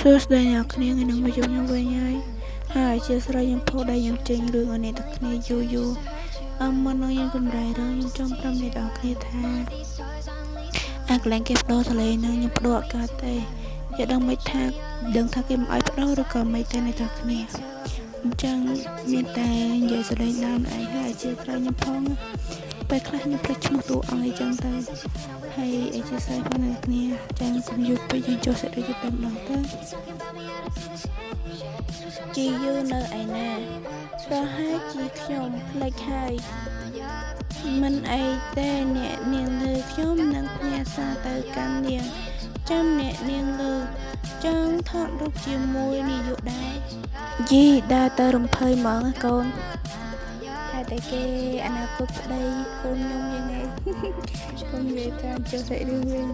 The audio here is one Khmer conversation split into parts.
សួស្តីអ្នកគ្នានឹងមកជួបខ្ញុំវិញហើយអធិស្ឋានខ្ញុំផុសដែលខ្ញុំចេញរឿងឲ្យអ្នកទាំងគ្នាយូរមុននឹងខ្ញុំចម្រាយរឿងខ្ញុំចង់ប្រាប់អ្នកទាំងគ្នាថាកន្លែងគេបដូរទលេនឹងខ្ញុំបដូរអាកាសទេយកដឹងមិនថាគេមិនឲ្យបដូរឬក៏មិនទេអ្នកទាំងគ្នាអញ្ចឹងមានតែនិយាយសលេងដើមឯងហើយអធិស្ឋានខ្ញុំផងពេលខ្លះខ្ញុំភ្លេចឈ្មោះតួអង្គអីចឹងទៅហើយអធិស្ឋានផងអ្នកគ្នាចឹងខ្ញុំយកពេលយើងចូលសេរីទៅម្ដងទៅជីយូនៅឯណាប្រហែលជាខ្ញុំភ្លេចហើយមិនអីទេអ្នកនាងលើខ្ញុំនឹងផ្ញើសារទៅកាន់នាងចាំអ្នកនាងលើចង់ថតរូបជាមួយនាយកដែរយីដើរទៅរំភើយហ្មងកូនតែគេអនាគតប្តីកូនខ្ញុំយ៉ាងណាកូននិយាយតាមចូលសេរីវិញ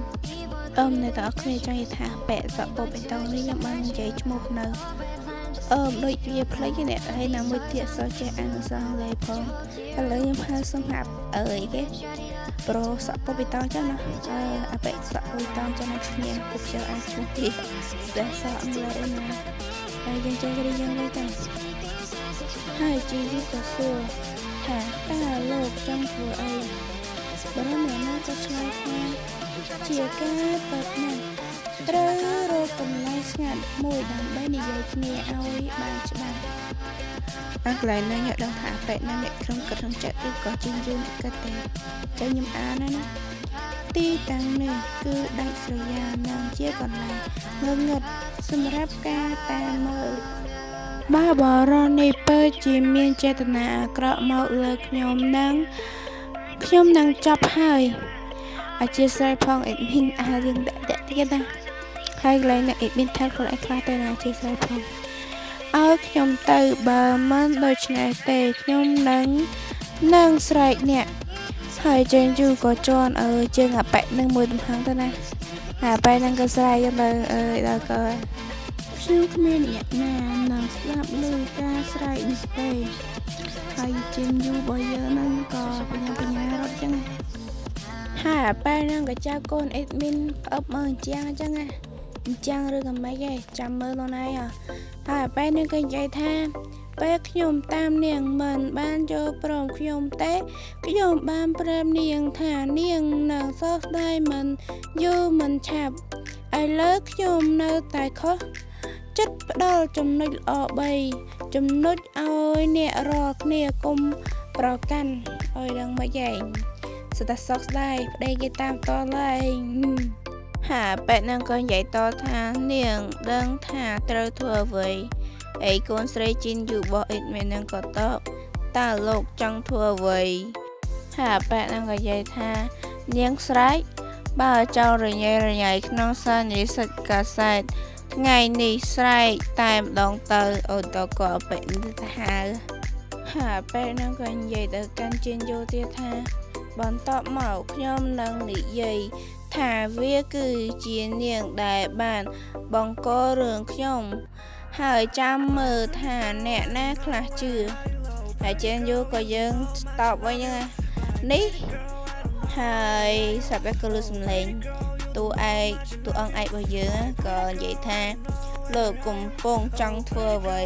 អ្នកទាំងអស់គ្នាចង់និយាយថាពាក់សក់ពពបេតុងនេះខ្ញុំបាននិយាយឈ្មោះនៅដូចវាផ្លេចនេះហើយណាមួយទៀតសោះចេះអានសោះលេផងឥឡូវខ្ញុំហៅសំហាប់គេប្រូសក់ពពបេតុងចឹងណាអាពាក់សក់ពពបេតុងចឹងណាគ្នាពុកជើអាចឈ្មោះទៀតតែសក់អង់គ្លេសណាហើយយើងចូលរៀនយ៉ាងនេះទៅហើយជីវិតក៏សួរថាតើលោកចង់ធ្វើអីបើអ្នកណាក៏ឆ្លើយថាជាការពិតណាស់ត្រូវរកកន្លែងស្ងាត់មួយដើម្បីនិយាយគ្នាឲ្យបានច្បាស់កន្លែងនេះខ្ញុំដឹងថាពេកណាអ្នកក្នុងគិតក្នុងចិត្តឬក៏ជាយូរអ្នកគិតទេតែខ្ញុំអានណាទីតាំងនេះគឺដាច់ស្រយាលនិងជាកន្លែងងឹតសម្រាប់ការតាមមើលបើបរិយានេះពើជាមានចេតនាអាក្រក់មកលើខ្ញុំនឹងចាប់ហើយអធិស្ឋានផងអេដមីនរឿងដាក់ទៀតណាហើយកន្លែងអ្នកអេដមីនថាខ្លួនឯងខ្លះទៅណាអធិស្ឋានផងឲ្យខ្ញុំទៅបើមិនដូច្នេះទេខ្ញុំនឹងស្រែកអ្នកហើយចេញយូរក៏ជន់ជើងអាប៉ែនឹងមួយទំហឹងទៅណាអាប៉ែនឹងក៏ស្រែកទៅដល់ក៏ខ្ញុំគ្មានអ្នកណានឹងស្ដាប់ឮការស្រែកនេះទេហើយចេញយូររបស់យើងនឹងក៏បញ្ញារត់ចឹងហើយអាប៉ែនឹងក៏ចៅកូនអេដមីនអឹបមើលអញ្ចឹងអញ្ចឹងឬក៏មិនទេចាំមើលនោះណាហើយអាប៉ែនឹងក៏និយាយថាពេលខ្ញុំតាមនាងមិនបានចូលព្រមខ្ញុំទេខ្ញុំបានប្រាប់នាងថានាងនឹងសោកស្ដាយមិនយូរមិនឆាប់ឥឡូវខ្ញុំនៅតែខុសចិត្តផ្ដល់ចំណុចល្អ3ចំណុចឲ្យអ្នករាល់គ្នាគុំប្រកាន់ឲ្យដឹងមកឯងស្ដាប់សោកស្ដាយប្តីគេតាមតឡើយហាប៉ែនឹងក៏និយាយតថានាងដឹងថាត្រូវធ្វើអ្វីឯកូនស្រីជីនយូរបស់អេដមីននឹងក៏តបតើលោកចង់ធ្វើអ្វីហាប៉ែនឹងក៏និយាយថានាងស្រែកបើចៅរញ៉ៃក្នុងសញ្ញាសិទ្ធកាសែតថ្ងៃនេះស្រែកតែម្ដងទៅអូនតក៏ប៉ែនឹងទៅហៅហាប៉ែនឹងក៏និយាយទៅកាន់ជីនយូទៀតថាបន្ទាប់មកខ្ញុំនឹងនិយាយថាវាគឺជានាងដែលបានបង្ករឿងខ្ញុំហើយចាំមើលថាអ្នកណាខ្លះជឿហើយចេញយូក៏យើងតបវិញហ្នឹងនេះហើយស្រាប់តែក៏លឺសំឡេងតួអង្គឯករបស់យើងក៏និយាយថាលោកកំពុងចង់ធ្វើអ្វី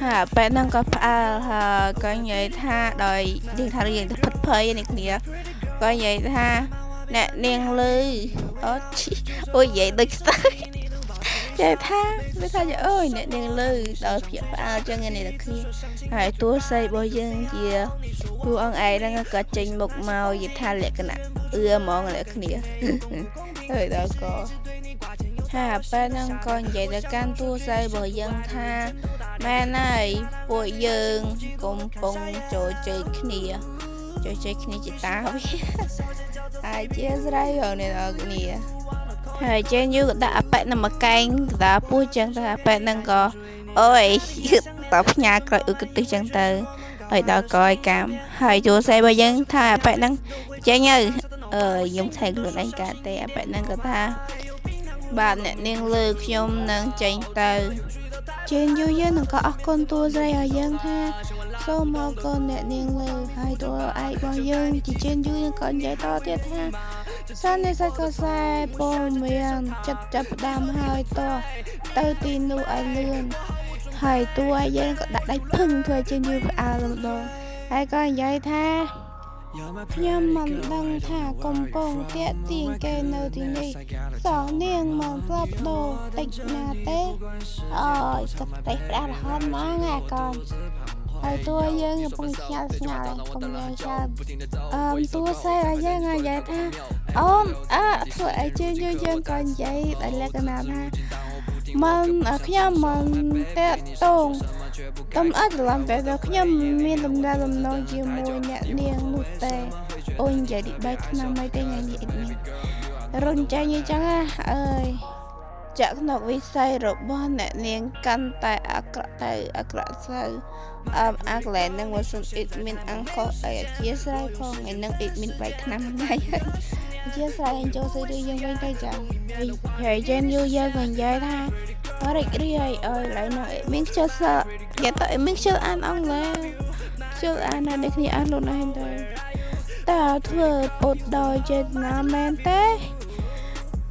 ហើយប៉ែហ្នឹងក៏ផ្អើលហើយក៏និយាយថាដោយយើងថាយើងទៅផិតភ័យនេះគ្នាក៏និយាយថាអ្នកនាងលឺអូយនិយាយដូចស្ទើរនិយាយថាវាថាអូយអ្នកនាងលឺដល់ភ្ញាក់ផ្អើលចឹងនេះតែគ្នាហើយតួស្រីរបស់យើងជាតួអង្គឯងហ្នឹងក៏ចេញមុខមកយថាលក្ខណៈហ្មងអ្នកគ្នាហើយដល់ក៏ហាប៉ែហ្នឹងក៏និយាយទៅកាន់តួស្រីរបស់យើងថាមែនហើយពួកយើងកំពុងចូលជ័យគ្នាជាតាវាហើយជាស្រីរនេះដល់គ្នាហើយចេញយូក៏ដាក់អាប៉ែនឹងមកកែងដល់ពូចឹងទៅអាប៉ែនឹងក៏អូយតផ្ញើក្រោយឧកទេសចឹងទៅហើយដល់ក្រោយកាមហើយចូលសេរបស់យើងថាអាប៉ែនឹងចេញទៅខ្ញុំថែខ្លួនឯងកើតទេអាប៉ែនឹងក៏ថាបាទអ្នកនាងលើខ្ញុំនឹងចេញទៅចេញយូយើងនឹងក៏អរគុណតួស្រីឲ្យយើងថាសូមអរគុណអ្នកនាងលើហើយតួឯករបស់យើងជាចេញយូយើងក៏និយាយតទៀតថា សានិស័យក៏ខ្សែពណ៌មានចិត្តចាប់ដើមហើយតទៅទីនោះឲ្យលឿនហើយតួឯយើងក៏ដាក់ដៃភឹងធ្វើជាយឺផ្អើលម្ដងហើយក៏និយាយថាខ្ញុំមិនដឹងថាកំពុងតាក់ទាញគេនៅទីនេះសោះនាងមកផ្លាប់ដោតិចណាទេអើយក៏តែផ្ដាល់រហូតមកណាកូនហើយតួយើងកំពុងខ្ញាល់ស្ងាល់កុំញ៉ាំច្រើនតួស្រីឲ្យយើងនិយាយថាអូនធ្វើអីជឿយើងក៏និយាយដោយលក្ខណៈថាមិនខ្ញុំមិនតាក់ទងតំអត់ច្រឡំតែខ្ញុំមានដំណើរដំណងជាមួយអ្នកនាងនោះទេអូននិយាយទី3ឆ្នាំមិនទេថ្ងៃនេះអ៊ីតមីរុនចាញ់អញ្ចឹងអើយចាក់ក្នុងវិស័យរបស់អ្នកនាងកាន់តែអាក្រក់ទៅអាកលែនឹងមកសុំអ៊ីតមីនអង្គអីអធិស្ស្រ័យផងថ្ងៃនឹងអ៊ីតមីន3ឆ្នាំថ្ងៃហើយអធិស្ស្រ័យចូលសេរីយើងវិញទៅចាហើយយើងយើងក៏និយាយថារីករាយអើយឡើយនោះអ៊ីតមីនខ្ជិលសើនិយាយទៅអ៊ីតមីនខ្ជិលអានអង់គ្លេសខ្ជិលអាននៅគ្នាអានខ្លួនឯងទៅតើធ្វើពុតដោយចេតនាមែនទេ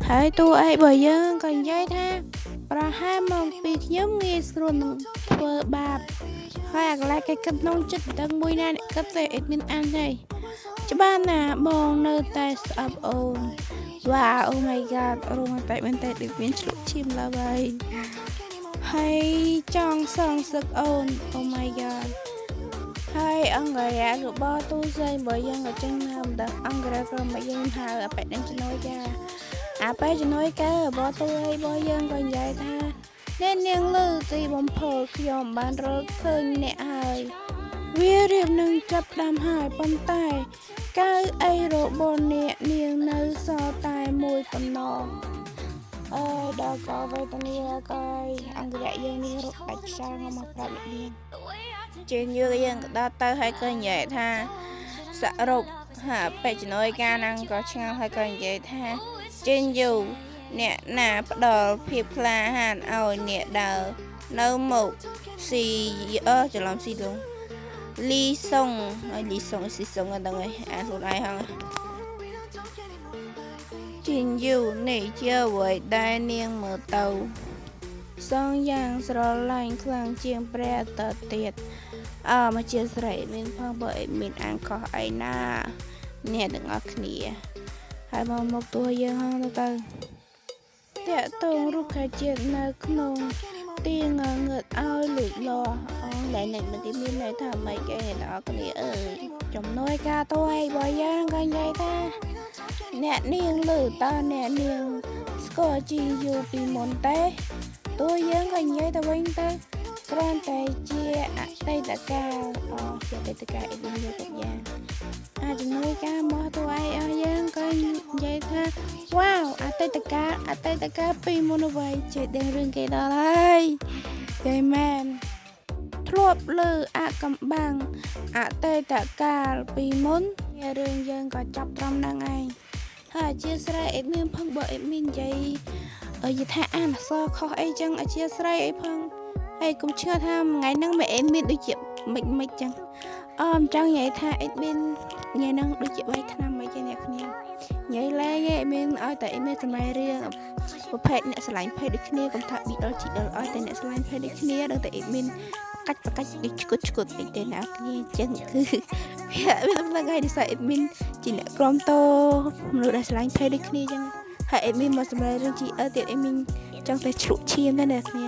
ហើយតួឯងបើយើងក៏និយាយថាប្រហែលមកពីខ្ញុំងាយស្រួលនឹងធ្វើបាបហើយអាកន្លែងគេគិតក្នុងចិត្តទាំងមួយណាអ្នកគិតទេអ៊ីតមីនអានទេច្បាស់ណាបងនៅតែស្អប់អូនវ៉ាអូ my god រួមតែមែនតែដូចមានឆ្លុះឈាមឡើយហើយចង់សងសឹកអូនអូ my god ហើយអង្គរៈរបស់ទូស្រីបើយើងក៏ចឹងណាមិនដឹងអង្គរៈក៏មកយើងហៅអបិនឹងជំនួយចាអាបែជំនួយកើរបស់ទូអីរបស់យើងក៏និយាយថាអ្នកនាងលើទីបំផុលខ្ញុំបានរកឃើញអ្នកហើយវារៀបនឹងចាប់ដើមហើយប៉ុន្តែកៅអីរបស់អ្នកនាងនៅសល់តែមួយប៉ុណ្ណោះដល់ក៏វេទនាក៏អង្គរៈយើងនេះរត់ដាច់ខ្យល់មកប្រាប់អ្នកនាងជើងយើងក៏ដល់ទៅហើយក៏និយាយថាសរុបហាបេជំនួយការហ្នឹងក៏ឆ្ងល់ហើយក៏និយាយថាជើងយូអ្នកណាផ្ដល់ភាពក្លាហានឲ្យអ្នកដើរនៅមុខស៊ីច្រឡំស៊ីដងលីសុងស៊ីសុងអត់ដឹងហើយអានខ្លួនឯងហងជើងយូនេះជាអ្វីដែលនាងមើលទៅសងយ៉ាងស្រឡាញ់ខ្លាំងជាងព្រះតទៀតមកជាស្រីមានផងបើមានអានខុសអីណាអ្នកទាំងអស់គ្នាហើយមកតួយើងហងទៅតាក់ទងរុក្ខជាតិនៅក្នុងទីងងើតឲ្យលូចលាស់ដែលនឹងទីមានន័យថាម៉េចគេអ្នកនរគ្នាជំនួយការតួឯងរបស់យើងក៏និយាយថាអ្នកនាងលើតើអ្នកនាងស្គាល់ជីយូពីមុនទេតួយើងក៏និយាយទៅវិញទៅគ្រាន់តែជាអតីតកាលជាអតីតកាលអ៊ីតមីនយកទៅយ៉ាងជំនួយការមកតួឯងឲ្យយើងក៏និយាយថាវ៉ាវអតីតកាលពីមុនអ្វីជាដឹងរឿងគេដល់ហើយតែមែនធ្លាប់លើអាកំបាំងអតីតកាលពីមុនរឿងយើងក៏ចាប់ត្រឹមហ្នឹងឯងហើយអធិស្ឋានអ៊ីតមីនផងបើអ៊ីតមីននិយាយថាអានអក្សរខុសអីចឹងអធិស្ឋានអីផងហើយកុំឈឺថាថ្ងៃហ្នឹងមិនអ៊ីតមីនដូចជាមិនចឹងចង់និយាយថាអ៊ីតមីនថ្ងៃហ្នឹងដូចជា3ឆ្នាំមិនចឹងអ្នកគ្នានិយាយលែងអ៊ីតមីនឲ្យតែអ៊ីតមីនសម្រាប់រឿងប្រភេទអ្នកឆ្លាញ់ភេទដូចគ្នាកុំថា BL GL ឲ្យតែអ្នកឆ្លាញ់ភេទដូចគ្នាដល់តែអ៊ីតមីនកាច់ដូចឈុតអីទេណាគ្នាចឹងគឺវាមិនដឹងហើយដូចអ៊ីតមីនជាអ្នកក្រុមតោមនុស្សដែលឆ្លាញ់ភេទដូចគ្នាចឹងហើយអ៊ីតមីនមកសម្រាប់រឿង GL ទៀតអ៊ីតមីនចង់តែឆ្លុះឈាមដែរអ្នកគ្នា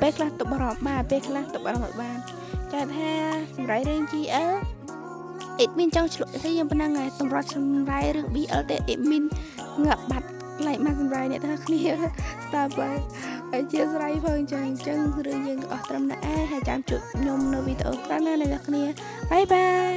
ពេលខ្លះទៅបរំបានពេលខ្លះទៅបរំអត់បានចាថាសម្រាប់រឿង GL អ៊ីតមីនចង់ឆ្លុះតែយើងប៉ុណ្ណឹងហើយសម្រាប់សម្រាប់រឿង BL ទេអ៊ីតមីនងាប់បាត់ខ្លាចមកសម្រាប់អ្នកទាំងគ្នាស្តាប់ហើយជាស្រ័យផងចឹងរឿងយើងអស់ត្រឹមតែហើយចាំជួបខ្ញុំនៅវីដេអូក្រោយណាអ្នកគ្នាបាយបាយ